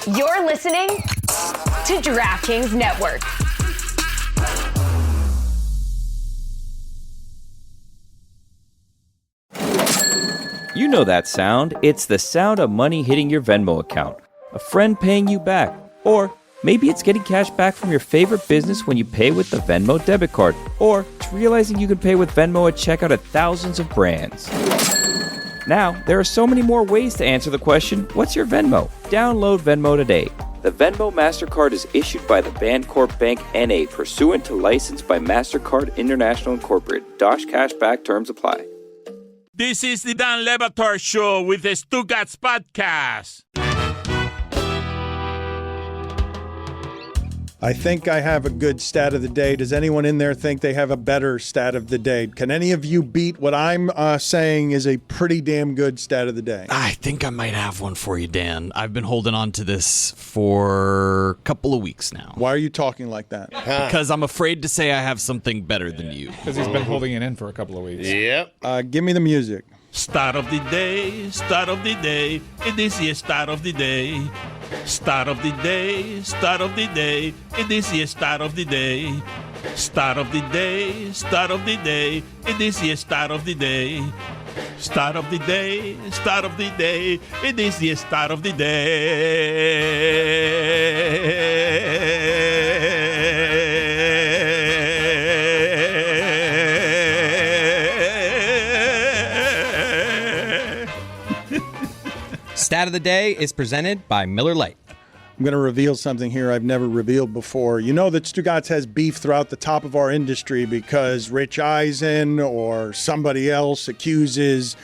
You're listening to DraftKings Network. You know that sound. It's the sound of money hitting your Venmo account, a friend paying you back, or maybe it's getting cash back from your favorite business when you pay with the Venmo debit card, or it's realizing you can pay with Venmo at checkout at thousands of brands. Now, there are so many more ways to answer the question, what's your Venmo? Download Venmo today. The Venmo MasterCard is issued by the Bancorp Bank N.A. pursuant to license by MasterCard International Incorporated. Dosh Cashback terms apply. This is the Dan Le Batard Show with the Stugotz podcast. I think I have a good stat of the day. Does anyone in there think they have a better stat of the day? Can any of you beat what I'm saying is a pretty damn good stat of the day? I think I might have one for you, Dan. I've been holding on to this for a couple of weeks now. Why are you talking like that? Because I'm afraid to say I have something better than you. Because he's been holding it in for a couple of weeks. Yep. Give me the music. Start of the day, start of the day. It is the start of the day. Start of the day, start of the day. It is the start of the day. Start of the day, start of the day. It is the start of the day. Start of the day, start of the day. It is the start of the day. Stat of the day is presented by Miller Lite. I'm going to reveal something here I've never revealed before. You know that Stugotz has beef throughout the top of our industry because Rich Eisen or somebody else accuses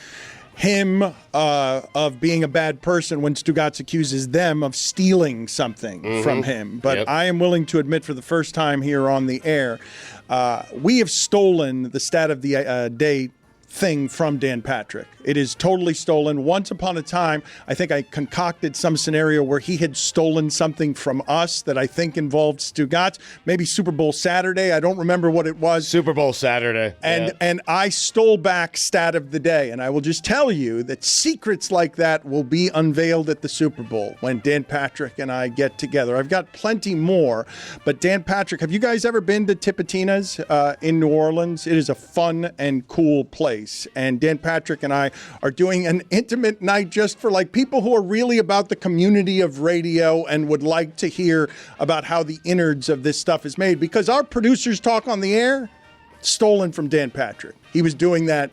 him of being a bad person when Stugotz accuses them of stealing something from him. But I am willing to admit for the first time here on the air, we have stolen the stat of the day thing from Dan Patrick. It is totally stolen. Once upon a time, I think I concocted some scenario where he had stolen something from us that I think involved Stugotz. Maybe Super Bowl Saturday. I don't remember what it was. Super Bowl Saturday. And I stole back stat of the day. And I will just tell you that secrets like that will be unveiled at the Super Bowl when Dan Patrick and I get together. I've got plenty more. But Dan Patrick, have you guys ever been to Tipitina's in New Orleans? It is a fun and cool place. And Dan Patrick and I are doing an intimate night just for like people who are really about the community of radio and would like to hear about how the innards of this stuff is made, because our producers talk on the air, stolen from Dan Patrick. He was doing that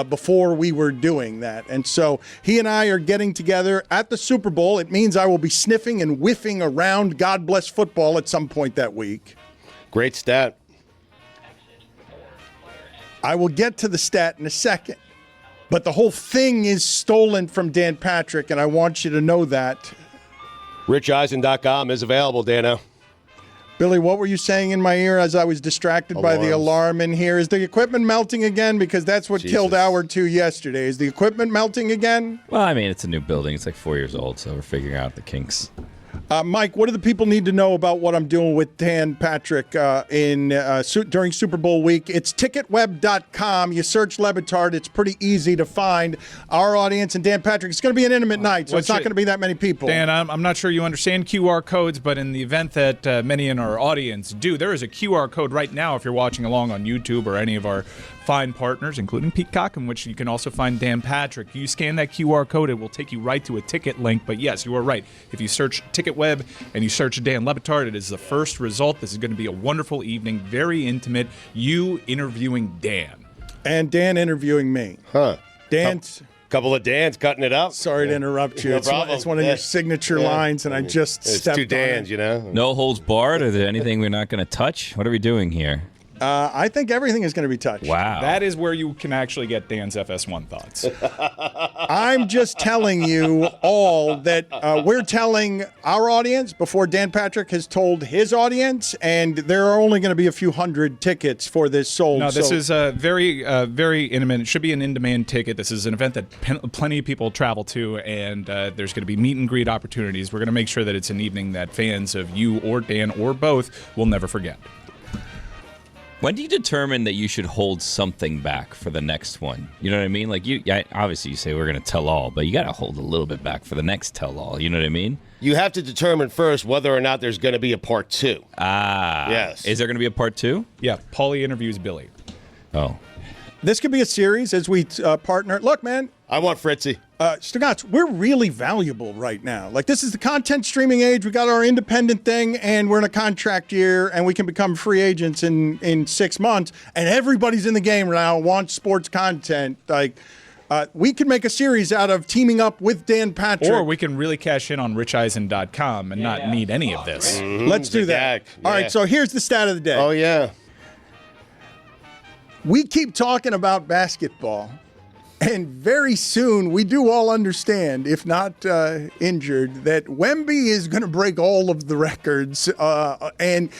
before we were doing that. And so he and I are getting together at the Super Bowl. It means I will be sniffing and whiffing around God Bless Football at some point that week. Great stat. I will get to the stat in a second, but the whole thing is stolen from Dan Patrick, and I want you to know that. RichEisen.com is available, Dano. Billy, what were you saying in my ear as I was distracted by the alarm in here? Is the equipment melting again? Because that's what killed Hour 2 yesterday. Is the equipment melting again? Well, I mean, it's a new building. It's like 4 years old, so we're figuring out the kinks. Mike, what do the people need to know about what I'm doing with Dan Patrick during Super Bowl week? It's ticketweb.com. You search Le Batard. It's pretty easy to find our audience and Dan Patrick. It's going to be an intimate night, so it's not going to be that many people. Dan, I'm not sure you understand QR codes, but in the event that many in our audience do, there is a QR code right now if you're watching along on YouTube or any of our fine partners, including Peacock, in which you can also find Dan Patrick. You scan that QR code, it will take you right to a ticket link. But yes, you are right. If you search TicketWeb and you search Dan Le Batard, it is the first result. This is going to be a wonderful evening, very intimate. You interviewing Dan. And Dan interviewing me. Huh. Dan's... Couple of Dans cutting it up. Sorry to interrupt you. No It's problem. one of your signature lines, and I just stepped two on Dans, it. you know. No holds barred? Is there anything we're not going to touch? What are we doing here? I think everything is going to be touched. Wow. That is where you can actually get Dan's FS1 thoughts. I'm just telling you all that we're telling our audience before Dan Patrick has told his audience, and there are only going to be a few hundred tickets for this sold. No, this is very intimate. It should be an in-demand ticket. This is an event that plenty of people travel to, and there's going to be meet and greet opportunities. We're going to make sure that it's an evening that fans of you or Dan or both will never forget. When do you determine that you should hold something back for the next one? You know what I mean? Like obviously you say we're going to tell all, but you got to hold a little bit back for the next tell all. You know what I mean? You have to determine first whether or not there's going to be a part 2. Yes. Is there going to be a part 2? Yeah, Paulie interviews Billy. Oh. This could be a series as we partner. Look, man. I want Fritzy. Stugotz, we're really valuable right now. Like, this is the content streaming age. We got our independent thing, and we're in a contract year, and we can become free agents in 6 months. And everybody's in the game now, wants sports content. Like, we could make a series out of teaming up with Dan Patrick. Or we can really cash in on richeisen.com and not need any of this. Let's do that. All right, so here's the stat of the day. Oh, yeah. We keep talking about basketball, and very soon we do all understand, if not injured, that Wemby is going to break all of the records. And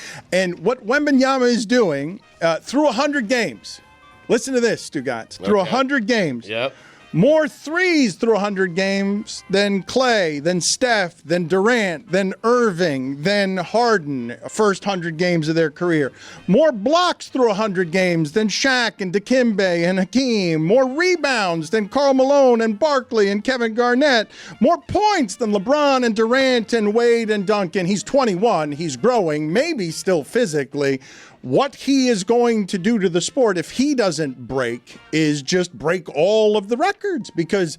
what Wembanyama is doing through 100 games. Listen to this, Stugotz. Through 100 games. Yep. More threes through 100 games than Clay, than Steph, than Durant, than Irving, than Harden, first 100 games of their career. More blocks through 100 games than Shaq and Dikembe and Hakeem. More rebounds than Karl Malone and Barkley and Kevin Garnett. More points than LeBron and Durant and Wade and Duncan. He's 21. He's growing, maybe still physically. What he is going to do to the sport if he doesn't break is just break all of the records, because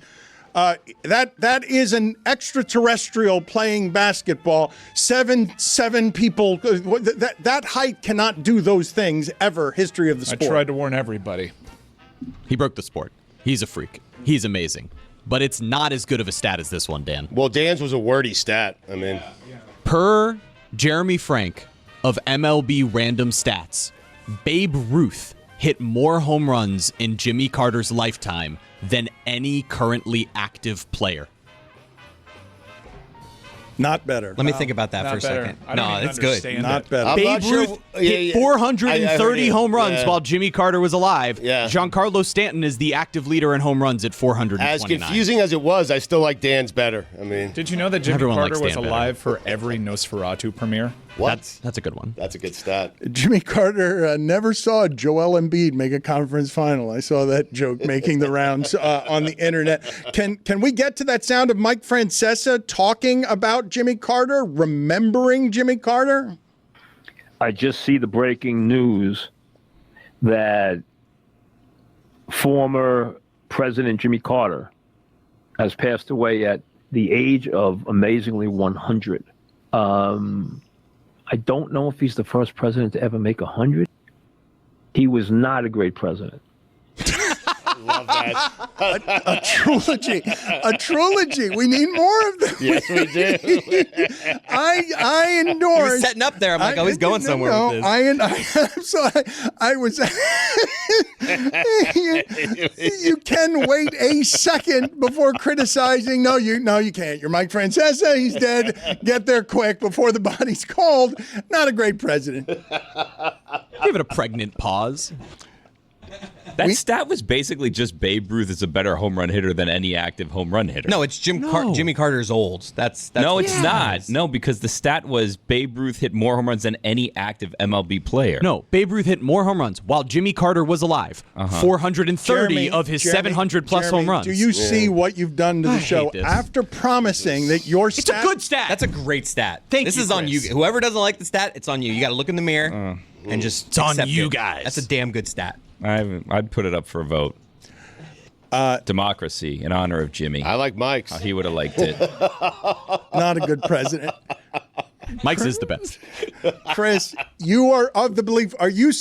that is an extraterrestrial playing basketball. Seven people. That height cannot do those things ever. History of the sport. I tried to warn everybody. He broke the sport. He's a freak. He's amazing. But it's not as good of a stat as this one, Dan. Well, Dan's was a wordy stat. I mean, per Jeremy Frank of MLB Random Stats, Babe Ruth hit more home runs in Jimmy Carter's lifetime than any currently active player. Not better. Let me think about that for a better. second. I don't No, even it's good. understand Not it. better. I'm Babe not sure- Ruth yeah, hit yeah. 430 I heard home it. runs Yeah. while Jimmy Carter was alive. Yeah. Giancarlo Stanton is the active leader in home runs at 429. as confusing as it was, I still like Dan's better. I mean, Did you know that Jimmy Everyone Carter likes was Dan better. alive for every Nosferatu premiere? what? That's a good one. That's a good stat. Jimmy Carter never saw Joel Embiid make a conference final. I saw that joke making the rounds on the internet. Can we get to that sound of Mike Francesa talking about Jimmy Carter, remembering Jimmy Carter? I just see the breaking news that former President Jimmy Carter has passed away at the age of amazingly 100. I don't know if he's the first president to ever make 100. He was not a great president. Love that. A trilogy. We need more of them. Yes, we do. I He endorse. was setting up there. I'm like, oh, he's going somewhere with this. I was. you can wait a second before criticizing. No, you can't. You're Mike Francesa. He's dead. Get there quick before the body's cold. Not a great president. Give it a pregnant pause. That stat was basically just Babe Ruth is a better home run hitter than any active home run hitter. No, it's Jimmy Carter's old. That's No, what it's it not. is. No, because the stat was Babe Ruth hit more home runs than any active MLB player. No, Babe Ruth hit more home runs while Jimmy Carter was alive. 430 Jeremy, of his Jeremy, 700-plus Jeremy, home runs. Do you see what you've done to the I show hate this. after promising that your It's stat? a good stat. That's a great stat. Thank this you, is on Chris. you. Whoever doesn't like the stat, it's on you. You got to look in the mirror and just. It's on accept you it. guys. That's a damn good stat. I'd put it up for a vote. Democracy in honor of Jimmy. I like Mike's. He would have liked it. Not a good president. Mike's is the best. Chris, you are of the belief. Are you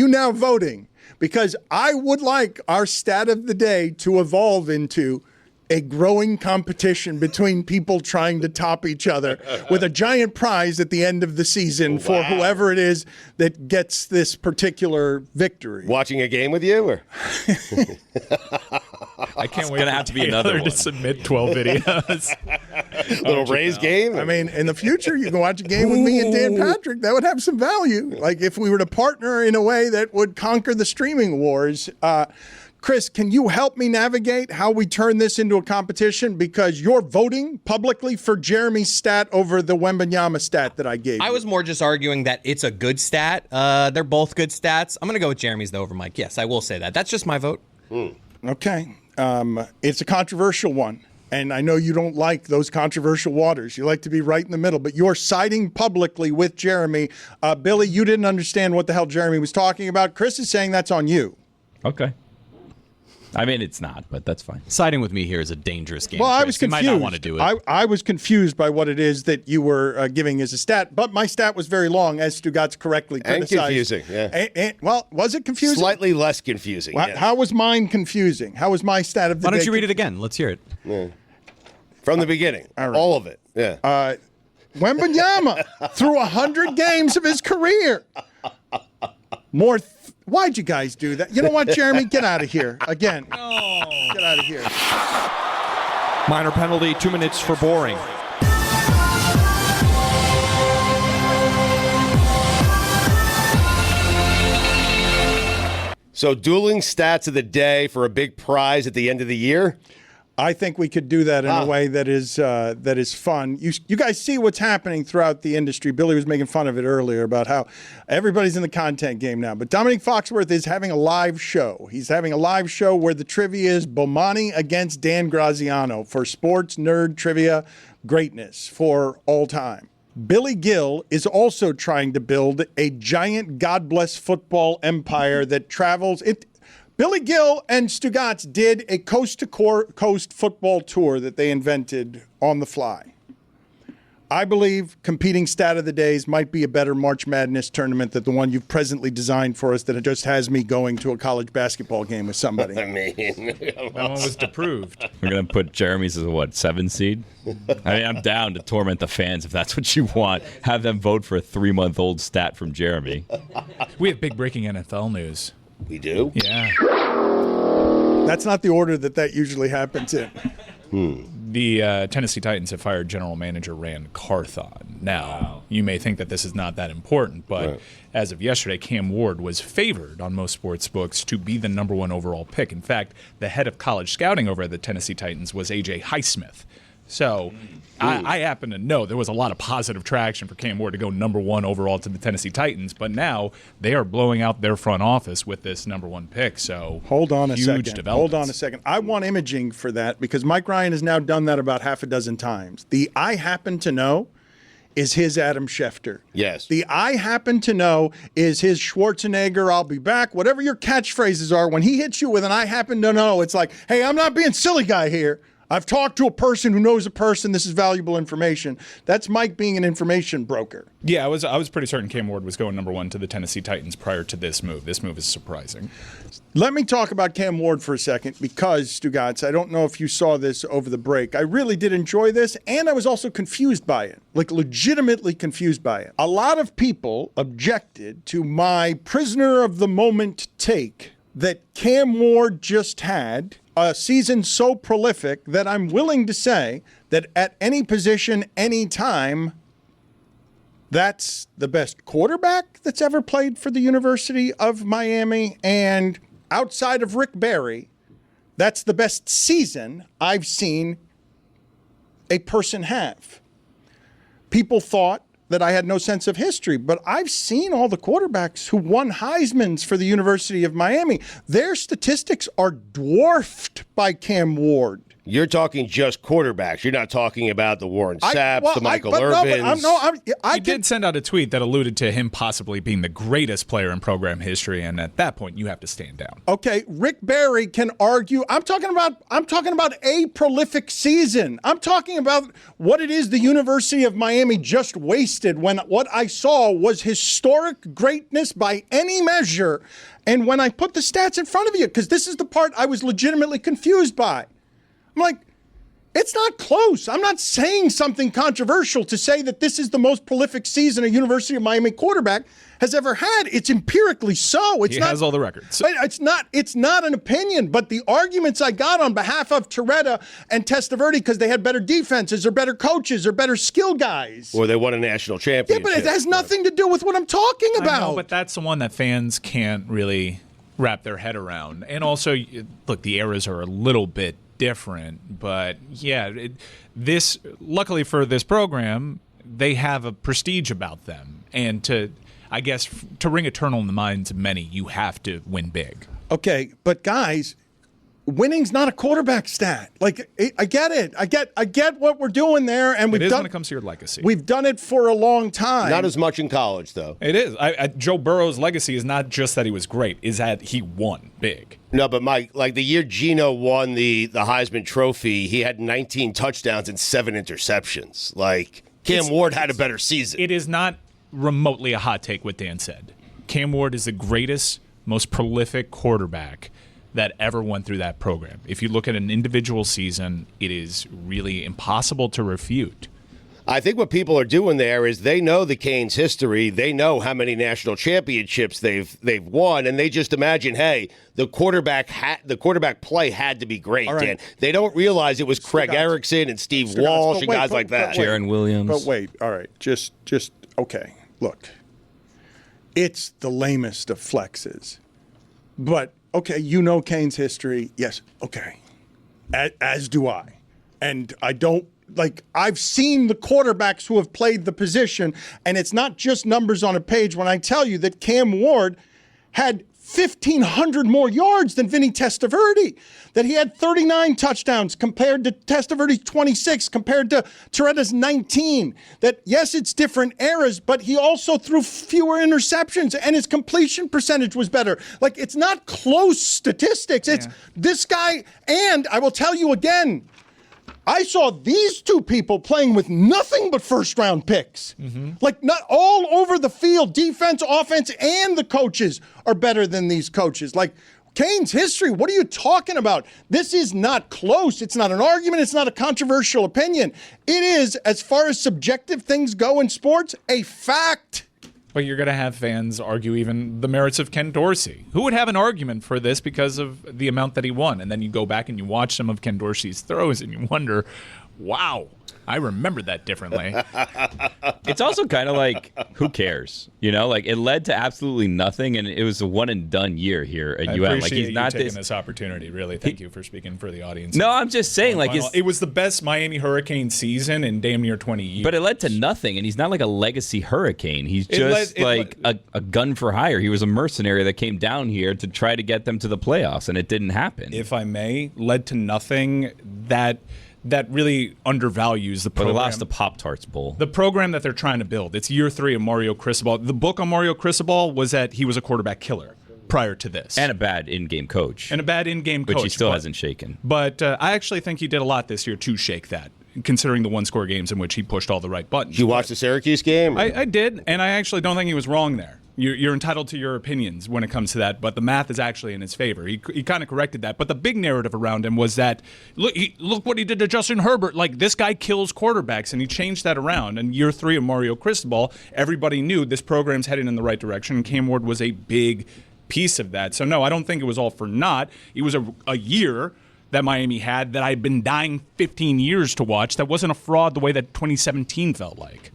now voting? Because I would like our stat of the day to evolve into a growing competition between people trying to top each other with a giant prize at the end of the season for whoever it is that gets this particular victory. Watching a game with you, or I can't wait gonna for have to be Taylor another to one. submit 12 videos. little Rays game? I mean, in the future, you can watch a game with me and Dan Patrick. That would have some value. Like if we were to partner in a way that would conquer the streaming wars. Chris, can you help me navigate how we turn this into a competition? Because you're voting publicly for Jeremy's stat over the Wembanyama stat that I gave you. I was more just arguing that it's a good stat. They're both good stats. I'm going to go with Jeremy's, though, over Mike. Yes, I will say that. That's just my vote. Okay. It's a controversial one. And I know you don't like those controversial waters. You like to be right in the middle, but you're siding publicly with Jeremy. Billy, you didn't understand what the hell Jeremy was talking about. Chris is saying that's on you. Okay. I mean, it's not, but that's fine. Siding with me here is a dangerous game. Well, I Chris. was confused. You might not want to do it. I was confused by what it is that you were giving as a stat, but my stat was very long, as Stugotz correctly criticized. And confusing, yeah. Well, was it confusing? Slightly less confusing. Well, yes. how was mine confusing? How was my stat of the day? Why don't you read it again? Let's hear it. Yeah. From the beginning. All right. All of it. Yeah. Wembanyama through 100 games of his career. Why'd you guys do that? You know what, Jeremy? Get out of here. Again. Get out of here. Minor penalty, 2 minutes for boring. So dueling stats of the day for a big prize at the end of the year? I think we could do that in a way that is fun. You guys see what's happening throughout the industry. Billy was making fun of it earlier about how everybody's in the content game now. But Dominic Foxworth is having a live show. He's having a live show where the trivia is Bomani against Dan Graziano for sports nerd trivia greatness for all time. Billy Gill is also trying to build a giant God bless football empire that travels. Billy Gill and Stugotz did a coast-to-coast football tour that they invented on the fly. I believe competing stat of the days might be a better March Madness tournament than the one you've presently designed for us that it just has me going to a college basketball game with somebody. I mean, That one was approved. We're going to put Jeremy's as a, 7 seed? I mean, I'm down to torment the fans if that's what you want. Have them vote for a 3-month-old stat from Jeremy. We have big breaking NFL news. we do? Yeah. That's not the order that usually happens in. The Tennessee Titans have fired general manager Rand Carthon. Now, you may think that this is not that important, but as of yesterday, Cam Ward was favored on most sports books to be the number 1 overall pick. In fact, the head of college scouting over at the Tennessee Titans was A.J. Highsmith. So I happen to know there was a lot of positive traction for Cam Ward to go number 1 overall to the Tennessee Titans, but now they are blowing out their front office with this number 1 pick. So Hold on a second. developments. Hold on a second. I want imaging for that because Mike Ryan has now done that about half a dozen times. The I happen to know is his Adam Schefter. Yes. The I happen to know is his Schwarzenegger, I'll be back. Whatever your catchphrases are, when he hits you with an I happen to know, it's like, hey, I'm not being silly guy here. I've talked to a person who knows a person. This is valuable information. That's Mike being an information broker. Yeah, I was pretty certain Cam Ward was going number 1 to the Tennessee Titans prior to this move. This move is surprising. Let me talk about Cam Ward for a second because, Stugotz, I don't know if you saw this over the break. I really did enjoy this, and I was also confused by it, like legitimately confused by it. A lot of people objected to my prisoner of the moment take that Cam Ward just had a season so prolific that I'm willing to say that at any position, any time, that's the best quarterback that's ever played for the University of Miami. And outside of Rick Barry, that's the best season I've seen a person have. People thought that I had no sense of history, but I've seen all the quarterbacks who won Heismans for the University of Miami. Their statistics are dwarfed by Cam Ward. You're talking just quarterbacks. You're not talking about the Warren Sapps, the Michael Irvins. He did send out a tweet that alluded to him possibly being the greatest player in program history, and at that point, you have to stand down. Okay, Rick Barry can argue. I'm talking about a prolific season. I'm talking about what it is the University of Miami just wasted when what I saw was historic greatness by any measure. And when I put the stats in front of you, because this is the part I was legitimately confused by. I'm like, it's not close. I'm not saying something controversial to say that this is the most prolific season a University of Miami quarterback has ever had. It's empirically so. He has all the records. It's not an opinion, but the arguments I got on behalf of Toretta and Testaverde because they had better defenses or better coaches or better skill guys. Or they won a national championship. Yeah, but it has nothing to do with what I'm talking about. I know, but that's the one that fans can't really wrap their head around. And also, look, the eras are a little bit different, but yeah, luckily for this program, they have a prestige about them. And to ring eternal in the minds of many, you have to win big. Okay, but guys, winning's not a quarterback stat. Like, I get it. I get what we're doing there, and it is when it comes to your legacy. We've done it for a long time. Not as much in college, though. It is. Joe Burrow's legacy is not just that he was great; is that he won big. No, but Mike, like the year Geno won the Heisman Trophy, he had 19 touchdowns and 7 interceptions. Like, Cam Ward had a better season. It is not remotely a hot take what Dan said. Cam Ward is the greatest, most prolific quarterback that ever went through that program. If you look at an individual season, it is really impossible to refute. I think what people are doing there is they know the Canes' history. They know how many national championships they've won, and they just imagine, hey, the quarterback play had to be great, right. Dan. They don't realize it was Craig Erickson and Steve Walsh and guys like that. Jaron Williams. But wait, all right, just okay. Look, it's the lamest of flexes, but. Okay, you know Canes' history. Yes, okay. As do I. And I don't, I've seen the quarterbacks who have played the position, and it's not just numbers on a page when I tell you that Cam Ward had 1,500 more yards than Vinny Testaverde, that he had 39 touchdowns compared to Testaverde's 26, compared to Toretta's 19, that, yes, it's different eras, but he also threw fewer interceptions, and his completion percentage was better. Like, it's not close statistics. It's this guy, and I will tell you again, I saw these two people playing with nothing but first-round picks. Mm-hmm. Like, not all over the field, defense, offense, and the coaches are better than these coaches. Like, Canes' history, what are you talking about? This is not close. It's not an argument. It's not a controversial opinion. It is, as far as subjective things go in sports, a fact. But you're going to have fans argue even the merits of Ken Dorsey. Who would have an argument for this because of the amount that he won? And then you go back and you watch some of Ken Dorsey's throws and you wonder, wow, I remember that differently. It's also kind of like, who cares? You know, like, it led to absolutely nothing, and it was a one-and-done year here at UM. Like, he's not taking this opportunity, really. Thank you for speaking for the audience. No, I'm just saying, like, it was the best Miami Hurricane season in damn near 20 years. But it led to nothing, and he's not like a legacy Hurricane. He's just a gun for hire. He was a mercenary that came down here to try to get them to the playoffs, and it didn't happen. If I may, led to nothing that really undervalues the program. But they lost the Pop-Tarts Bowl. The program that they're trying to build. It's year 3 of Mario Cristobal. The book on Mario Cristobal was that he was a quarterback killer prior to this. And a bad in-game coach. Which he still hasn't shaken. But I actually think he did a lot this year to shake that, considering the one-score games in which he pushed all the right buttons. Did you watch the Syracuse game? I did, and I actually don't think he was wrong there. You're entitled to your opinions when it comes to that, but the math is actually in his favor. He kind of corrected that. But the big narrative around him was that, look what he did to Justin Herbert. Like, this guy kills quarterbacks, and he changed that around. And year 3 of Mario Cristobal, everybody knew this program's heading in the right direction, and Cam Ward was a big piece of that. So, no, I don't think it was all for naught. It was a year that Miami had that I'd been dying 15 years to watch. That wasn't a fraud the way that 2017 felt like.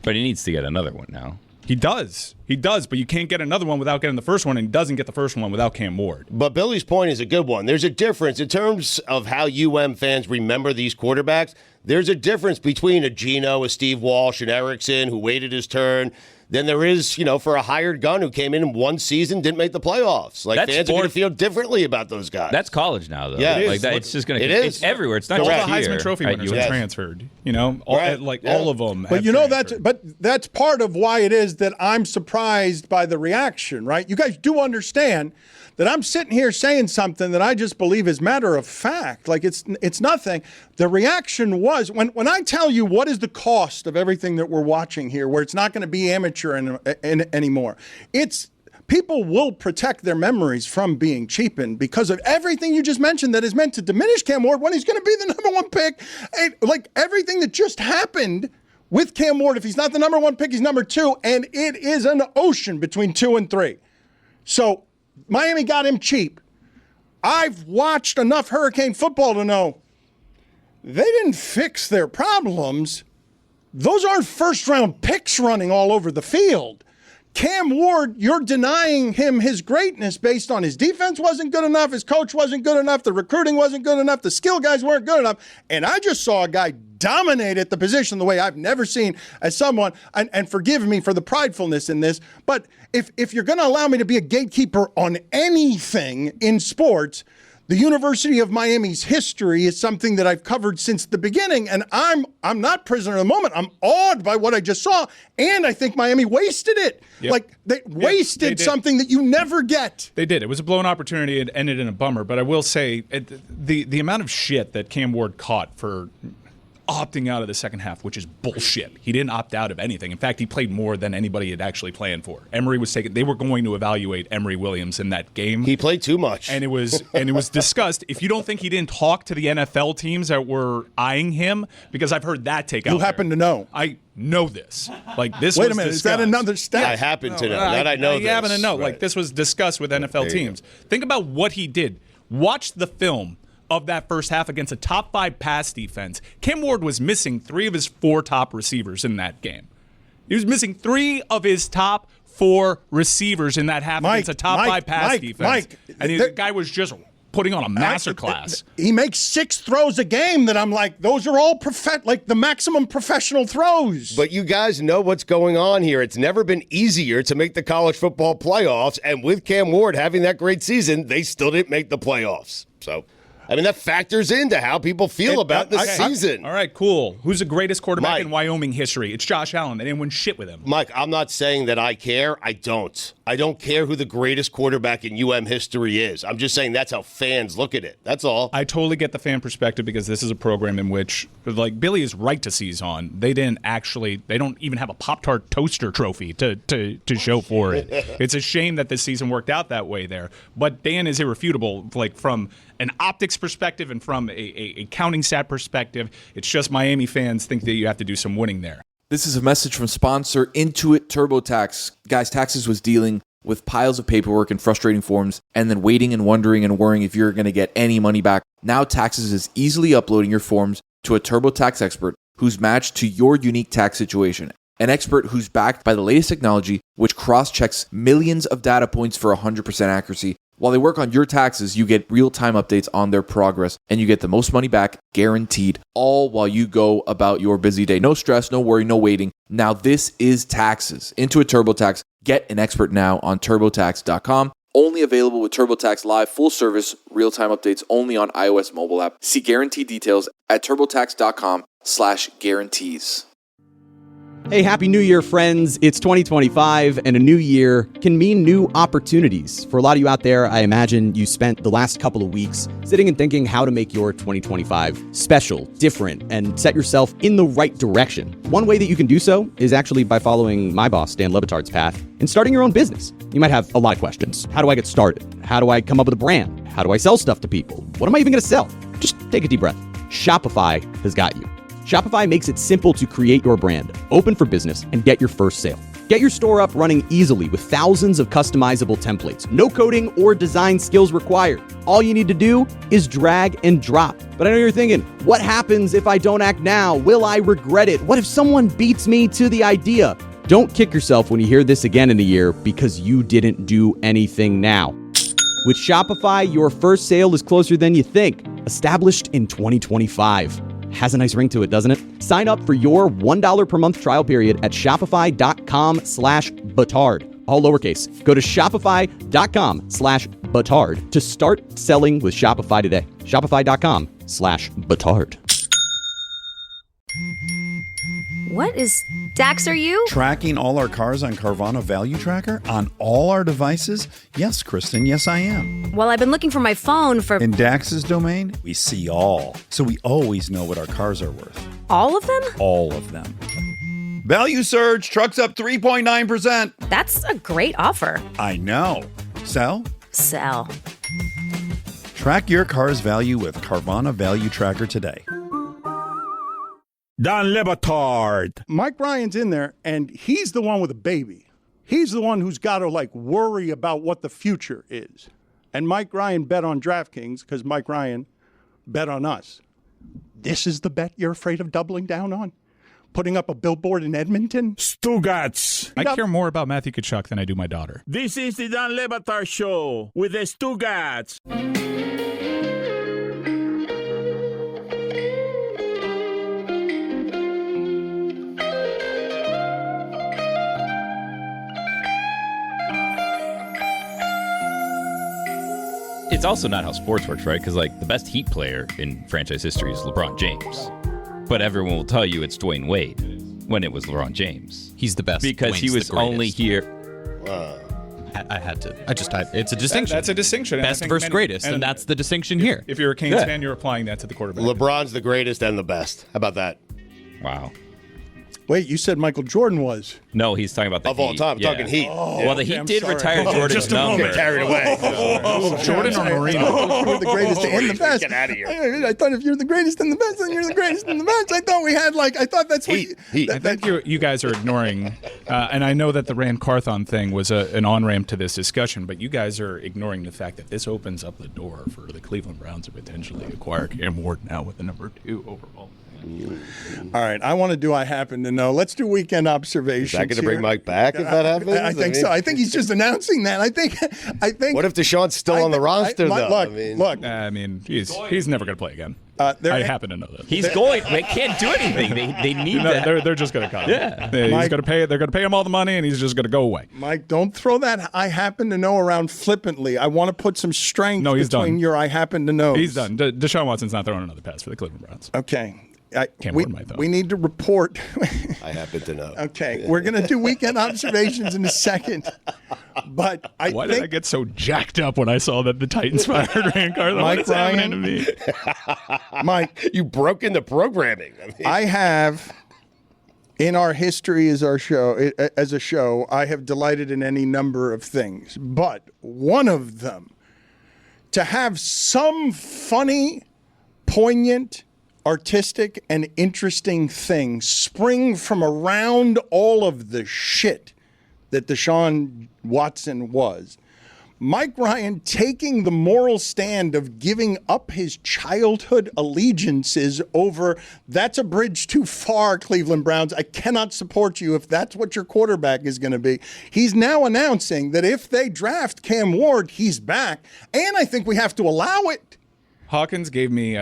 But he needs to get another one now. He does, but you can't get another one without getting the first one, and he doesn't get the first one without Cam Ward. But Billy's point is a good one. There's a difference in terms of how UM fans remember these quarterbacks. There's a difference between a Geno, a Steve Walsh, an Erickson who waited his turn, than there is, for a hired gun who came in one season, didn't make the playoffs. Like, fans are going to feel differently about those guys. That's college now, though. Yeah, like that, it's just going to. It's everywhere. It's not all just the Heisman Trophy winners are transferred. All of them. But that's part of why it is that I'm surprised by the reaction, right? You guys do understand that I'm sitting here saying something that I just believe is matter of fact. Like, it's nothing. The reaction was, when I tell you what is the cost of everything that we're watching here, where it's not going to be amateur anymore, it's people will protect their memories from being cheapened because of everything you just mentioned that is meant to diminish Cam Ward when he's going to be the #1 pick. Like, everything that just happened with Cam Ward, if he's not the #1 pick, he's #2, and it is an ocean between 2 and 3. So Miami got him cheap. I've watched enough Hurricane football to know they didn't fix their problems. Those aren't first-round picks running all over the field. Cam Ward, you're denying him his greatness based on his defense wasn't good enough, his coach wasn't good enough, the recruiting wasn't good enough, the skill guys weren't good enough. And I just saw a guy dominate at the position the way I've never seen as someone, and forgive me for the pridefulness in this, but if you're going to allow me to be a gatekeeper on anything in sports, the University of Miami's history is something that I've covered since the beginning, and I'm not prisoner of the moment. I'm awed by what I just saw, and I think Miami wasted it. Yep. Like, they wasted something that you never get. They did. It was a blown opportunity. It ended in a bummer. But I will say, the amount of shit that Cam Ward caught for opting out of the second half, which is bullshit. He didn't opt out of anything. In fact, he played more than anybody had actually planned for. Emory was taken. They were going to evaluate Emory Williams in that game. He played too much, and it was discussed. If you don't think he didn't talk to the NFL teams that were eyeing him, because I've heard that take out. You happen to know. I know this. Like this. Wait was a minute. discussed. Is that another stat? I happen to know. That I know. I happen to know. Right. Like this was discussed with NFL teams. Think about what he did. Watch the film of that first half against a top 5 pass defense. Cam Ward was missing 3 of his 4 top receivers in that game. He was missing 3 of his top 4 receivers in that half against a top 5 pass defense. And the guy was just putting on a masterclass. He makes 6 throws a game that I'm like, those are all like the maximum professional throws. But you guys know what's going on here. It's never been easier to make the college football playoffs, and with Cam Ward having that great season, they still didn't make the playoffs. So, I mean, that factors into how people feel about this season. All right, cool. Who's the greatest quarterback in Wyoming history? It's Josh Allen. They didn't win shit with him. Mike, I'm not saying that I care. I don't. I don't care who the greatest quarterback in UM history is. I'm just saying that's how fans look at it. That's all. I totally get the fan perspective because this is a program in which, like, Billy is right to seize on. They don't even have a Pop-Tart toaster trophy to show for it. It's a shame that this season worked out that way there. But Dan is irrefutable, like, from an optics perspective and from a counting stat perspective. It's just Miami fans think that you have to do some winning there. This is a message from sponsor Intuit TurboTax. Guys, Taxes was dealing with piles of paperwork and frustrating forms and then waiting and wondering and worrying if you're going to get any money back. Now Taxes is easily uploading your forms to a TurboTax expert who's matched to your unique tax situation. An expert who's backed by the latest technology, which cross-checks millions of data points for 100% accuracy. While they work on your taxes, you get real-time updates on their progress, and you get the most money back, guaranteed, all while you go about your busy day. No stress, no worry, no waiting. Now this is Taxes. Intuit TurboTax. Get an expert now on TurboTax.com. Only available with TurboTax Live, full service, real-time updates only on iOS mobile app. See guarantee details at TurboTax.com/guarantees. Hey, Happy New Year, friends. It's 2025, and a new year can mean new opportunities. For a lot of you out there, I imagine you spent the last couple of weeks sitting and thinking how to make your 2025 special, different, and set yourself in the right direction. One way that you can do so is actually by following my boss, Dan Lebatard's path, and starting your own business. You might have a lot of questions. How do I get started? How do I come up with a brand? How do I sell stuff to people? What am I even going to sell? Just take a deep breath. Shopify has got you. Shopify makes it simple to create your brand, open for business, and get your first sale. Get your store up running easily with thousands of customizable templates. No coding or design skills required. All you need to do is drag and drop. But I know you're thinking, what happens if I don't act now? Will I regret it? What if someone beats me to the idea? Don't kick yourself when you hear this again in a year because you didn't do anything now. With Shopify, your first sale is closer than you think. Established in 2025. Has a nice ring to it, doesn't it? Sign up for your $1 per month trial period at shopify.com/Batard. All lowercase. Go to shopify.com/Batard to start selling with Shopify today. Shopify.com/Batard. What is Dax, are you? Tracking all our cars on Carvana Value Tracker on all our devices? Yes, Kristen, yes, I am. Well, I've been looking for my phone for... In Dax's domain, we see all. So we always know what our cars are worth. All of them? All of them. Value surge, trucks up 3.9%. That's a great offer. I know. Sell? Sell. Track your car's value with Carvana Value Tracker today. Don Lebatard. Mike Ryan's in there, and he's the one with a baby. He's the one who's got to, worry about what the future is. And Mike Ryan bet on DraftKings because Mike Ryan bet on us. This is the bet you're afraid of doubling down on? putting up a billboard in Edmonton? Stugotz. I care more about Matthew Tkachuk than I do my daughter. This is the Dan Le Batard Show with the Stugotz. It's also not how sports works, right? Because, like, the best Heat player in franchise history is LeBron James. But everyone will tell you it's Dwayne Wade when it was LeBron James. He's the best. Because he was only here. I had to. It's a distinction. That's a distinction. Best versus greatest, and that's the distinction here. If you're a Canes fan, you're applying that to the quarterback. LeBron's the greatest and the best. How about that? Wow. Wait, you said Michael Jordan was. No, he's talking about the Of Heat. all time, talking Heat. Well, the Heat did retire Jordan's just a number. moment. Carried away. Jordan or Marino? You're the greatest and the best. Get out of here. I thought if you're the greatest and the best, then you're the greatest and the best. I thought we had I thought that's what. Heat. I think you guys are ignoring, and I know that the Rand Carthon thing was an on-ramp to this discussion, but you guys are ignoring the fact that this opens up the door for the Cleveland Browns to potentially acquire Cam Ward now with the number 2 overall. All right, I want to do I happen to know. Let's do weekend observations. Is that going to bring Mike back if that happens? I think so. I think he's just announcing that. I think. What if Deshaun's still on the roster, though? Look. He's never going to play again. I happen to know that. He's going. They can't do anything. They need that. They're just going to cut him. Yeah. He's going to pay. They're going to pay him all the money, and he's just going to go away. Mike, don't throw that I happen to know around flippantly. I want to put some strength between your I happen to know. He's done. Deshaun Watson's not throwing another pass for the Cleveland Browns. Okay. We need to report. I happen to know. Okay, we're going to do weekend observations in a second. But Why did I get so jacked up when I saw that the Titans fired Rand Carthon? Mike Ryan, to me? Mike, you broke into programming. I have, in our history as a show, I have delighted in any number of things. But one of them, to have some funny, poignant, artistic and interesting things spring from around all of the shit that Deshaun Watson was. Mike Ryan taking the moral stand of giving up his childhood allegiances over, that's a bridge too far, Cleveland Browns. I cannot support you if that's what your quarterback is going to be. He's now announcing that if they draft Cam Ward, he's back. And I think we have to allow it. Hawkins gave me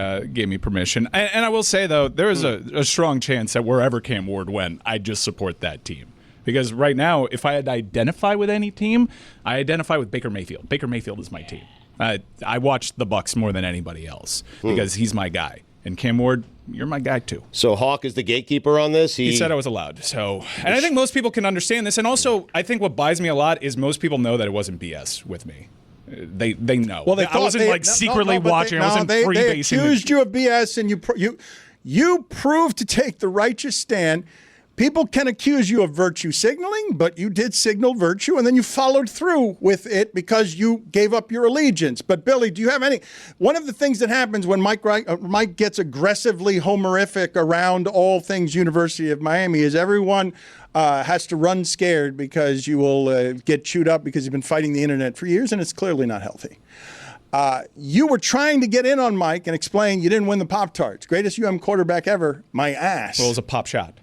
permission, and I will say though there is a strong chance that wherever Cam Ward went, I'd just support that team. Because right now, if I had to identify with any team, I identify with Baker Mayfield. Baker Mayfield is my team. I watch the Bucs more than anybody else because he's my guy. And Cam Ward, you're my guy too. So Hawk is the gatekeeper on this? He said I was allowed. So, and I think most people can understand this. And also, I think what buys me a lot is most people know that it wasn't BS with me. They know. Well, I wasn't secretly watching. I wasn't freebasing. They accused you of BS, and you proved to take the righteous stand. People can accuse you of virtue signaling, but you did signal virtue, and then you followed through with it because you gave up your allegiance. But, Billy, do you have any – one of the things that happens when Mike gets aggressively homerific around all things University of Miami is everyone has to run scared because you will get chewed up because you've been fighting the internet for years, and it's clearly not healthy. You were trying to get in on Mike and explain you didn't win the Pop-Tarts. Greatest UM quarterback ever, my ass. Well, it was a pop shot.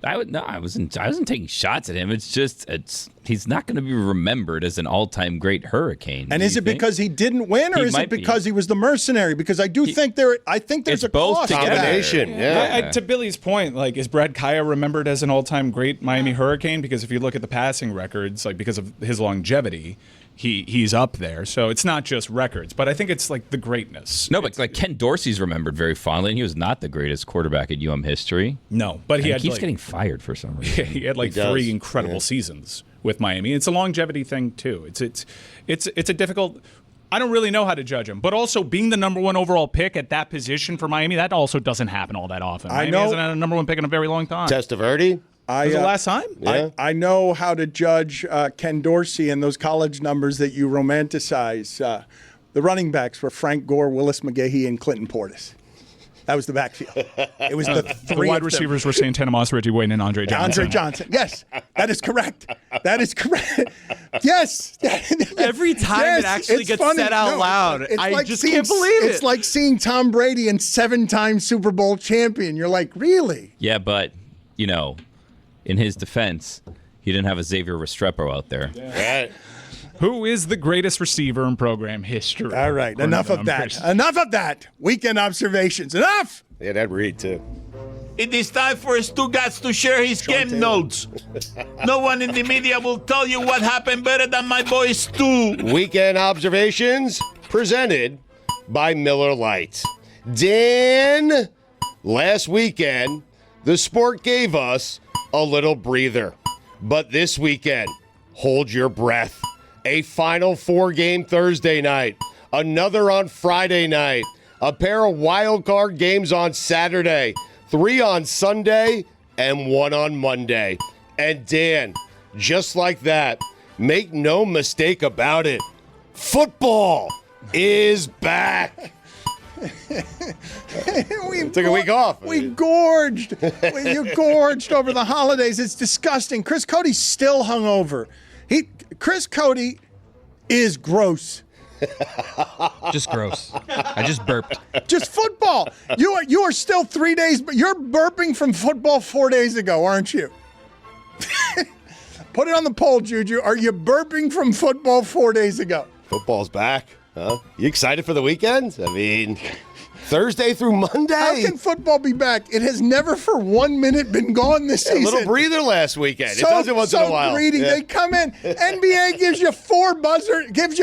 I wasn't taking shots at him. He's not going to be remembered as an all-time great Hurricane. And is it because he didn't win, or is it because he was the mercenary? Because I think there's a cost. Combination. Yeah. To Billy's point, is Brad Kaya remembered as an all-time great Miami Hurricane? Because if you look at the passing records, because of his longevity, he's up there. So it's not just records, but I think it's the greatness. No, but Ken Dorsey's remembered very fondly, and he was not the greatest quarterback in UM history. No, but he keeps getting fired for some reason. He had 3 incredible seasons with Miami. It's a longevity thing too. It's a difficult. I don't really know how to judge him, but also being the number 1 overall pick at that position for Miami, that also doesn't happen all that often. Miami hasn't had a number 1 pick in a very long time. Testaverde? Was it last time? Yeah. I know how to judge Ken Dorsey and those college numbers that you romanticize. The running backs were Frank Gore, Willis McGahee, and Clinton Portis. That was the backfield. It was the 3 The wide receivers were Santana Moss, Reggie Wayne, and Andre Johnson. Andre Johnson. Yes, that is correct. Yes. Every time it actually gets said out loud, I just can't believe it. It's like seeing Tom Brady and 7-time Super Bowl champion. You're like, really? Yeah, but in his defense, he didn't have a Xavier Restrepo out there. Right. Who is the greatest receiver in program history? All right, enough of that. Enough of that. Weekend observations. Enough. Yeah, that read too. It is time for Stugotz to share his game notes. No one in the media will tell you what happened better than my boy Stu. Weekend observations presented by Miller Lite. Dan, last weekend, the sport gave us a little breather. But this weekend, hold your breath. A Final Four game Thursday night, another on Friday night, a pair of wild card games on Saturday, 3 on Sunday, and 1 on Monday. And Dan, just like that, make no mistake about it, football is back. Took a week off. We gorged. You gorged over the holidays. It's disgusting. Chris Cody's still hungover. Chris Cody is gross. Just gross. I just burped. Just football. You are still 3 days, but you're burping from football 4 days ago, aren't you? Put it on the poll, Juju. Are you burping from football 4 days ago? Football's back. Huh? You excited for the weekend? I mean, Thursday through Monday. How can football be back? It has never for 1 minute been gone this season. A little breather last weekend. It does it once in a while. Greedy. Yeah. They come in. NBA gives you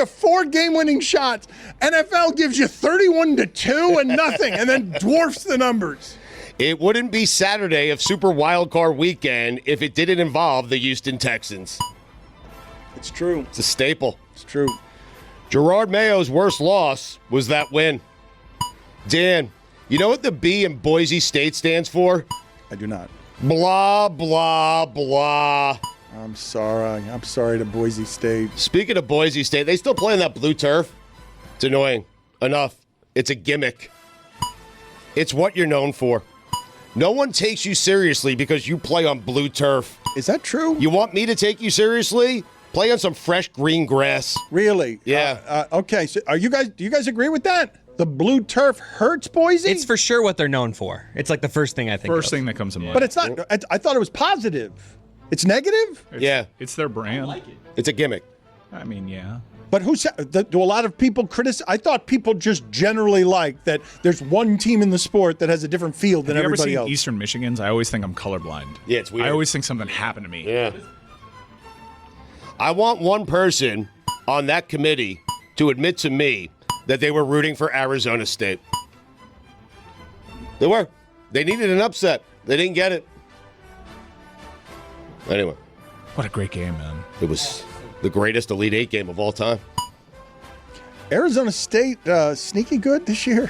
4 game-winning shots. NFL gives you 31-2 and nothing, and then dwarfs the numbers. It wouldn't be Saturday of Super Wildcard Weekend if it didn't involve the Houston Texans. It's true. It's a staple. It's true. Gerard Mayo's worst loss was that win. Dan, you know what the B in Boise State stands for? I do not. Blah, blah, blah. I'm sorry. I'm sorry to Boise State. Speaking of Boise State, they still play on that blue turf. It's annoying. Enough. It's a gimmick. It's what you're known for. No one takes you seriously because you play on blue turf. Is that true? You want me to take you seriously? Play on some fresh green grass. Really? Yeah. Okay. So, do you guys agree with that? The blue turf hurts Boise? It's for sure what they're known for. It's like the first thing I think First of. thing that comes to mind. But it's not. I thought it was positive. It's negative? It's their brand. It's a gimmick. I mean, yeah. But do a lot of people criticize? I thought people just generally like that there's one team in the sport that has a different field than everybody Have you ever else. seen Eastern Michigans? I always think I'm colorblind. Yeah, it's weird. I always think something happened to me. Yeah. I want one person on that committee to admit to me that they were rooting for Arizona State. They were. They needed an upset. They didn't get it. Anyway. What a great game, man. It was the greatest Elite Eight game of all time. Arizona State sneaky good this year.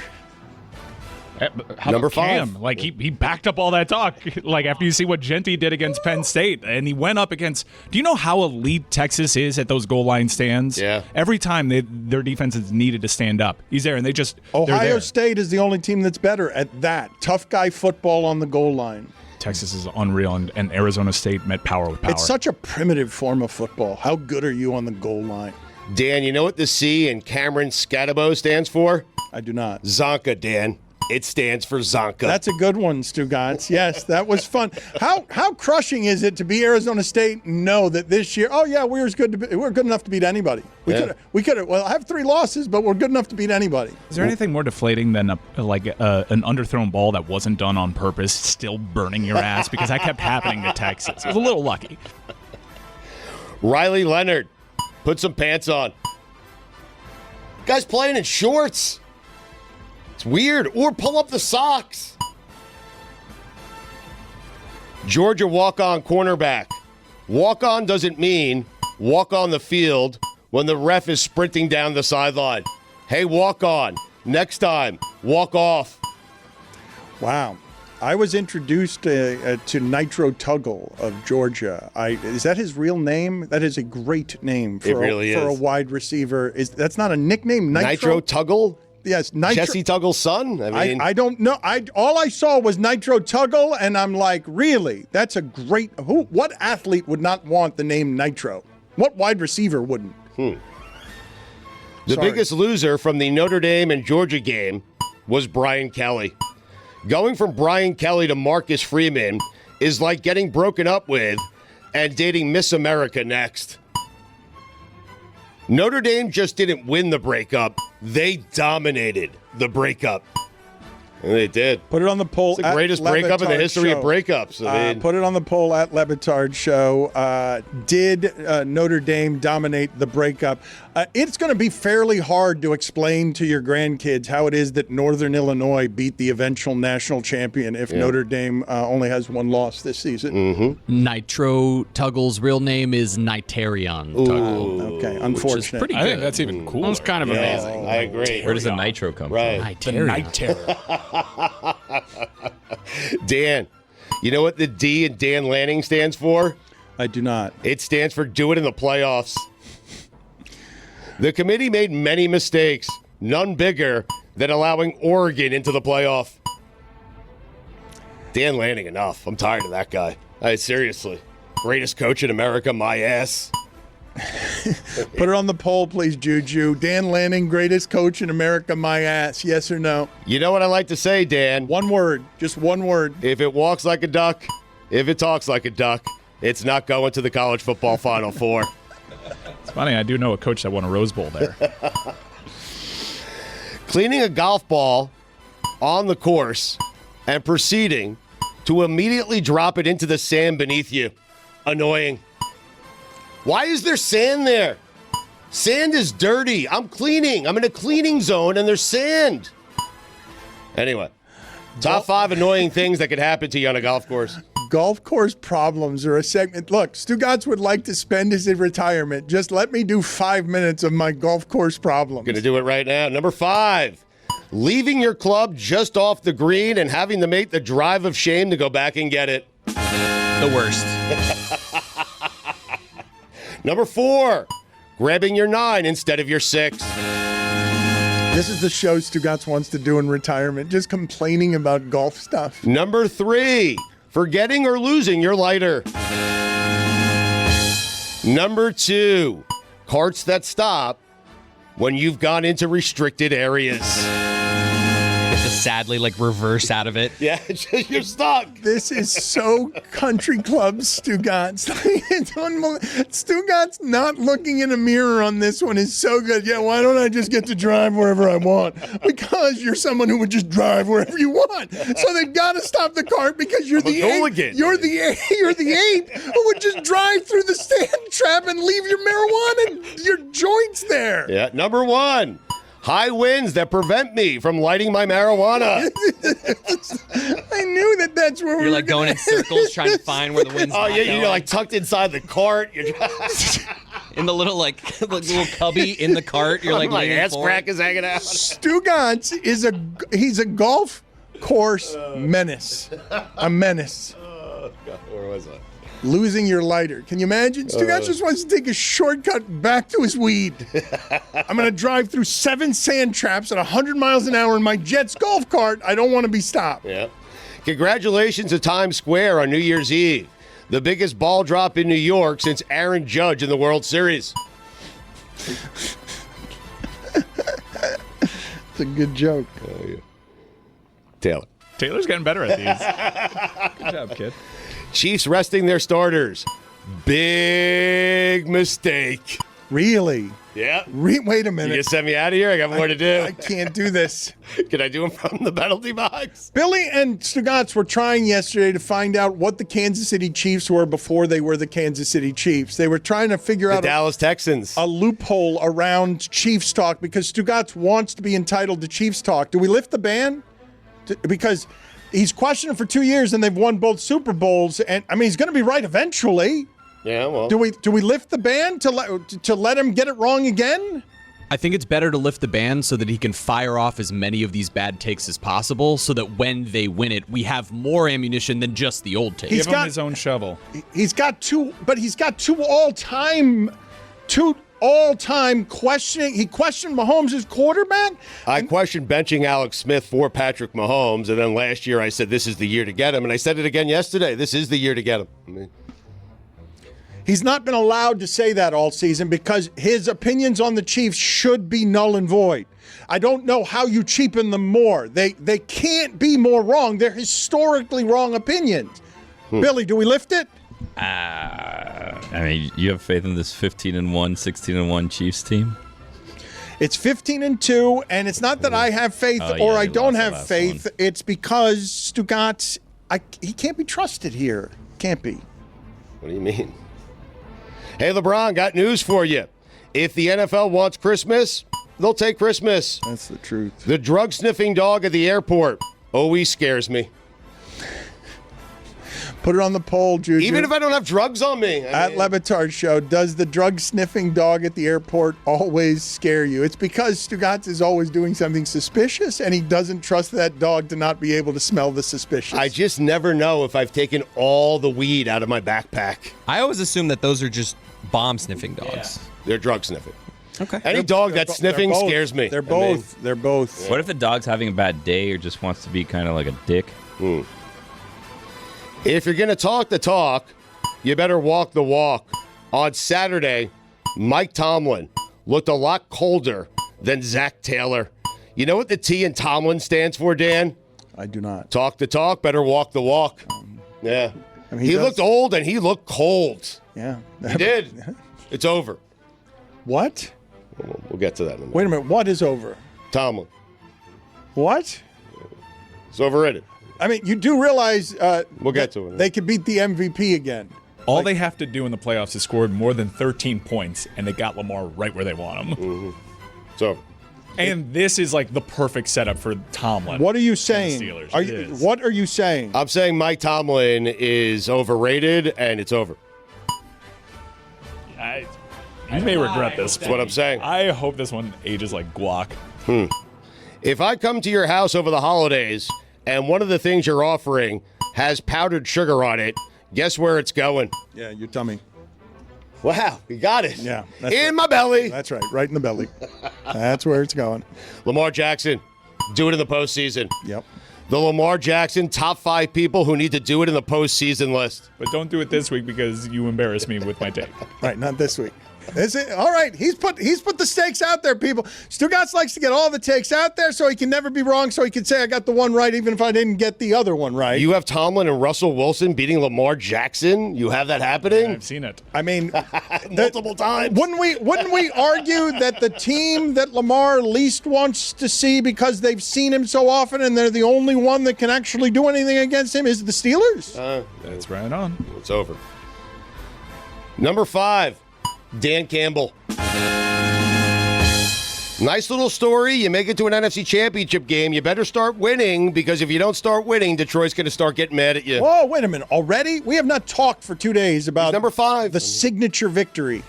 How Number about 5. Cam? Like he backed up all that talk. Like after you see what Genty did against Penn State, and he went up against. Do you know how elite Texas is at those goal line stands? Yeah. Every time their defense is needed to stand up, he's there, and they just. Ohio State is the only team that's better at that. Tough guy football on the goal line. Texas is unreal, and Arizona State met power with power. It's such a primitive form of football. How good are you on the goal line? Dan, you know what the C in Cameron Scatabo stands for? I do not. Zonka, Dan. It stands for Zonka. That's a good one, Stugotz. Yes, that was fun. How crushing is it to be Arizona State and know that this year, we're good enough to beat anybody. We could have. Well, I have 3 losses, but we're good enough to beat anybody. Is there anything more deflating than an underthrown ball that wasn't done on purpose, still burning your ass? Because that kept happening to Texas. It was a little lucky. Riley Leonard, put some pants on. Guy's playing in shorts. It's weird. Or pull up the socks. Georgia walk-on cornerback. Walk-on doesn't mean walk on the field when the ref is sprinting down the sideline. Hey, walk on. Next time, walk off. Wow. I was introduced to Nitro Tuggle of Georgia. Is that his real name? That is a great name for a wide receiver. That's not a nickname. Nitro Tuggle? Yes, Nitro. Jesse Tuggle's son? I don't know. All I saw was Nitro Tuggle, and I'm like, really? That's a great. What athlete would not want the name Nitro? What wide receiver wouldn't? The biggest loser from the Notre Dame and Georgia game was Brian Kelly. Going from Brian Kelly to Marcus Freeman is like getting broken up with and dating Miss America next. Notre Dame just didn't win the breakup. They dominated the breakup. And they did. Put it on the poll. It's the greatest breakup in the history of breakups. I mean, put it on the poll at Lebitard Show. Did Notre Dame dominate the breakup? It's going to be fairly hard to explain to your grandkids how it is that Northern Illinois beat the eventual national champion if Notre Dame only has one loss this season. Mm-hmm. Nitro Tuggle's real name is Nitarion Tuggle. Okay, unfortunate. I think that's even cooler. That's kind of amazing. I agree. Where does the nitro come from? Dan, you know what the D in Dan Lanning stands for? I do not. It stands for do it in the playoffs. The committee made many mistakes, none bigger than allowing Oregon into the playoff. Dan Lanning, enough. I'm tired of that guy. Seriously. Greatest coach in America, my ass. Put it on the poll, please, Juju. Dan Lanning, greatest coach in America, my ass. Yes or no? You know what I like to say, Dan? One word. Just one word. If it walks like a duck, if it talks like a duck, it's not going to the college football Final Four. It's funny, I do know a coach that won a Rose Bowl there. Cleaning a golf ball on the course and proceeding to immediately drop it into the sand beneath you. Annoying. Why is there sand there? Sand is dirty. I'm cleaning. I'm in a cleaning zone and there's sand. Anyway, top 5 annoying things that could happen to you on a golf course. Golf course problems are a segment. Look, Stugotz would like to spend his retirement. Just let me do 5 minutes of my golf course problems. Going to do it right now. Number 5, leaving your club just off the green and having to make the drive of shame to go back and get it. The worst. Number 4, grabbing your 9 instead of your 6. This is the show Stugotz wants to do in retirement, just complaining about golf stuff. Number 3, forgetting or losing your lighter. Number 2, carts that stop when you've gone into restricted areas. You have to sadly reverse out of it. Yeah, you're stuck. This is so country club Stugotz. It's unbelievable. Stugotz not looking in a mirror on this one is so good. Yeah, why don't I just get to drive wherever I want? Because you're someone who would just drive wherever you want. So they've got to stop the cart because you're the ape. You're the ape who would just drive through the stand trap and leave your marijuana, your joints there. Yeah, number 1. High winds that prevent me from lighting my marijuana. I knew that's where You're going in circles trying to find where the wind's Oh, not yeah, going. you're tucked inside the cart. You're in the little little cubby in the cart. You're my leaning ass forward. crack is hanging out. Stugotz he's a golf course menace. A menace. God, where was I? Losing your lighter. Can you imagine? Stugotz just wants to take a shortcut back to his weed. I'm going to drive through 7 sand traps at 100 miles an hour in my Jets golf cart. I don't want to be stopped. Yeah. Congratulations to Times Square on New Year's Eve. The biggest ball drop in New York since Aaron Judge in the World Series. It's a good joke. Oh, yeah. Taylor. Taylor's getting better at these. Good job, kid. Chiefs resting their starters. Big mistake. Really? Yeah. Wait a minute. You gonna send me out of here? I got more to do. I can't do this. Can I do them from the penalty box? Billy and Stugotz were trying yesterday to find out what the Kansas City Chiefs were before they were the Kansas City Chiefs. They were trying to figure out Dallas Texans. A loophole around Chiefs talk because Stugotz wants to be entitled to Chiefs talk. Do we lift the ban? Because he's questioned for 2 years and they've won both Super Bowls, and I mean he's going to be right eventually. Yeah, well. Do we lift the ban to let him get it wrong again? I think it's better to lift the ban so that he can fire off as many of these bad takes as possible so that when they win it, we have more ammunition than just the old takes. Give him his own shovel. He's got two all-time questioning. He questioned Mahomes as quarterback. I questioned benching Alex Smith for Patrick Mahomes, and then last year I said this is the year to get him, and I said it again yesterday. This is the year to get him. He's not been allowed to say that all season because his opinions on the Chiefs should be null and void. I don't know how you cheapen them more. They can't be more wrong. They're historically wrong opinions. Billy, do we lift it? I mean, you have faith in this 15-1, 16-1 Chiefs team? It's 15-2, and it's not that I have faith or I don't have faith. It's because Stugotz, he can't be trusted here. Can't be. What do you mean? Hey, LeBron, got news for you. If the NFL wants Christmas, they'll take Christmas. That's the truth. The drug-sniffing dog at the airport always scares me. Put it on the poll, Juju. Even if I don't have drugs on me. At Batard Show, does the drug-sniffing dog at the airport always scare you? It's because Stugotz is always doing something suspicious, and he doesn't trust that dog to not be able to smell the suspicious. I just never know if I've taken all the weed out of my backpack. I always assume that those are just bomb-sniffing dogs. Yeah. They're drug-sniffing. Okay. Any dog that's sniffing scares me. They're both. They're both. What if the dog's having a bad day or just wants to be kind of like a dick? If you're going to talk the talk, you better walk the walk. On Saturday, Mike Tomlin looked a lot colder than Zach Taylor. You know what the T in Tomlin stands for, Dan? I do not. Talk the talk, better walk the walk. Yeah. I mean, he looked old and he looked cold. Yeah. He did. It's over. What? We'll get to that in a minute. Wait a minute. What is over? Tomlin. What? It's overrated. I mean, you do realize we'll get to it. They could beat the MVP again. All they have to do in the playoffs is score more than 13 points, and they got Lamar right where they want him. Mm-hmm. So, and this is like the perfect setup for Tomlin. What are you saying? What are you saying? I'm saying Mike Tomlin is overrated, and it's over. You may regret this. That's what I'm saying. I hope this one ages like guac. If I come to your house over the holidays and one of the things you're offering has powdered sugar on it, guess where it's going? Yeah, your tummy. Wow, you got it. Yeah. In my belly. That's right, right in the belly. That's where it's going. Lamar Jackson, do it in the postseason. Yep. The Lamar Jackson top 5 people who need to do it in the postseason list. But don't do it this week because you embarrass me with my take. Right, not this week. Is it? All right, he's put the stakes out there, people. Stugotz likes to get all the takes out there so he can never be wrong, so he can say I got the one right even if I didn't get the other one right. You have Tomlin and Russell Wilson beating Lamar Jackson? You have that happening? Yeah, I've seen it. I mean, multiple times. Wouldn't we argue that the team that Lamar least wants to see because they've seen him so often and they're the only one that can actually do anything against him is the Steelers? That's right on. It's over. Number 5. Dan Campbell. Nice little story. You make it to an NFC Championship game. You better start winning because if you don't start winning, Detroit's going to start getting mad at you. Whoa, wait a minute. Already? We have not talked for 2 days about He's number 5. The signature victory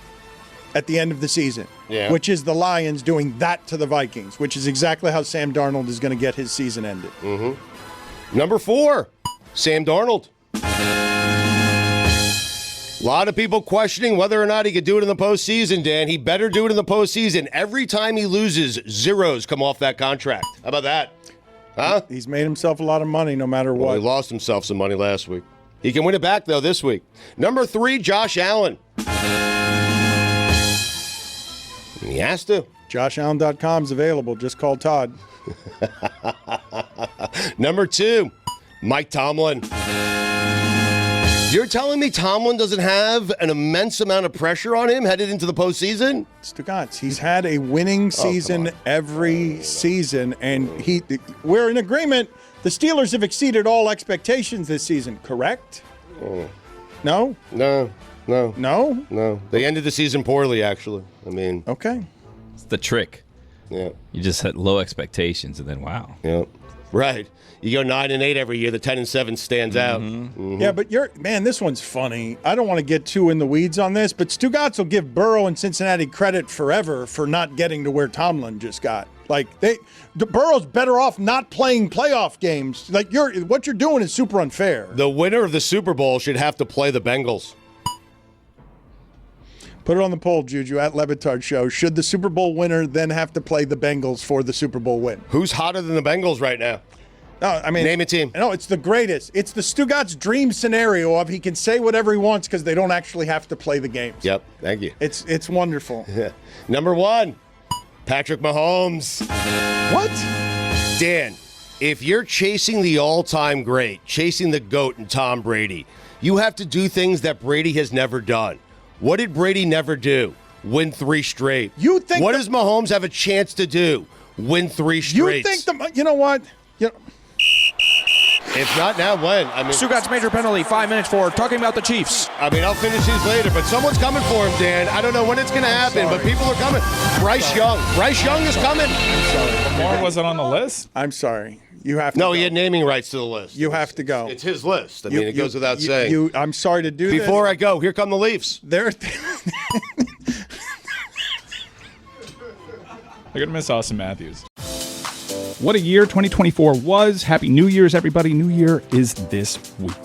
at the end of the season, yeah. Which is the Lions doing that to the Vikings, which is exactly how Sam Darnold is going to get his season ended. Mm-hmm. Number 4, Sam Darnold. A lot of people questioning whether or not he could do it in the postseason, Dan. He better do it in the postseason. Every time he loses, zeros come off that contract. How about that? Huh? He's made himself a lot of money no matter what. Well, he lost himself some money last week. He can win it back, though, this week. Number 3, Josh Allen. He has to. JoshAllen.com is available. Just call Todd. Number 2, Mike Tomlin. You're telling me Tomlin doesn't have an immense amount of pressure on him headed into the postseason? Stugotz, he's had a winning season every season, and we're in agreement. The Steelers have exceeded all expectations this season, correct? No? No. They ended the season poorly, actually. I mean. Okay. It's the trick. Yeah. You just had low expectations, and then wow. Yeah. Right. You go 9-8 every year. The 10-7 stands out. Mm-hmm. Yeah, but this one's funny. I don't want to get too in the weeds on this, but Stugotz will give Burrow and Cincinnati credit forever for not getting to where Tomlin just got. Like Burrow's better off not playing playoff games. Like what you're doing is super unfair. The winner of the Super Bowl should have to play the Bengals. Put it on the poll, Juju, at Batard Show. Should the Super Bowl winner then have to play the Bengals for the Super Bowl win? Who's hotter than the Bengals right now? No, I mean, name a team. No, it's the greatest. It's the Stugotz dream scenario of he can say whatever he wants because they don't actually have to play the games. Yep, thank you. It's wonderful. Number 1, Patrick Mahomes. What? Dan, if you're chasing the all-time great, chasing the GOAT and Tom Brady, You have to do things that Brady has never done. What did Brady never do? Win 3 straight. What does Mahomes have a chance to do? Win 3 straight. You know what? If not now, when? I mean, Stugotz major penalty, 5 minutes for talking about the Chiefs. I mean, I'll finish these later, but someone's coming for him, Dan. I don't know when it's going to happen, but people are coming. Bryce Young is coming. I'm sorry. Lamar wasn't on the list? I'm sorry. You have to No, go. he had naming rights to the list. You have to go. It's his list. I mean, it goes without saying. I'm sorry to do this. Before I go, here come the Leafs. They're going to miss Austin Matthews. What a year 2024 was. Happy New Year's, everybody. New Year is this week.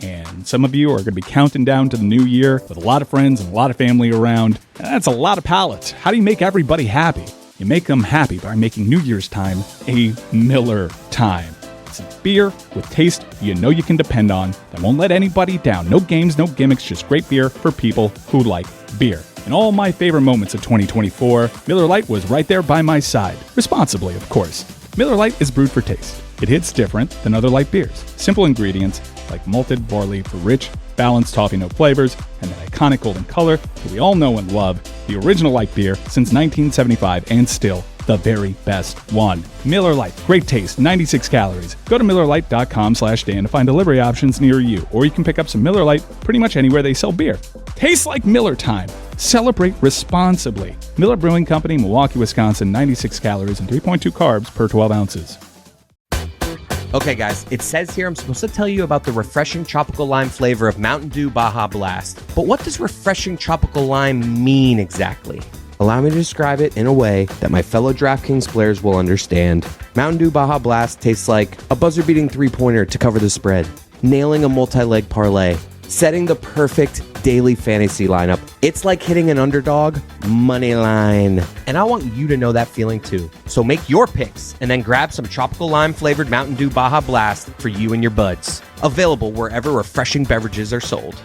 And some of you are going to be counting down to the new year with a lot of friends and a lot of family around. And that's a lot of palates. How do you make everybody happy? You make them happy by making New Year's time a Miller time. It's a beer with taste you know you can depend on that won't let anybody down. No games, no gimmicks, just great beer for people who like beer. In all my favorite moments of 2024, Miller Lite was right there by my side. Responsibly, of course. Miller Lite is brewed for taste. It hits different than other light beers. Simple ingredients like malted barley for rich, balanced toffee note flavors and that iconic golden color that we all know and love. The original light beer since 1975 and still the very best one. Miller Lite, great taste, 96 calories. Go to MillerLite.com/Dan to find delivery options near you, or you can pick up some Miller Lite pretty much anywhere they sell beer. Tastes like Miller time. Celebrate responsibly. Miller Brewing Company, Milwaukee, Wisconsin, 96 calories and 3.2 carbs per 12 ounces. Okay, guys, it says here I'm supposed to tell you about the refreshing tropical lime flavor of Mountain Dew Baja Blast. But what does refreshing tropical lime mean exactly? Allow me to describe it in a way that my fellow DraftKings players will understand. Mountain Dew Baja Blast tastes like a buzzer-beating three-pointer to cover the spread, nailing a multi-leg parlay, setting the perfect daily fantasy lineup. It's like hitting an underdog money line. And I want you to know that feeling too. So make your picks and then grab some tropical lime flavored Mountain Dew Baja Blast for you and your buds. Available wherever refreshing beverages are sold.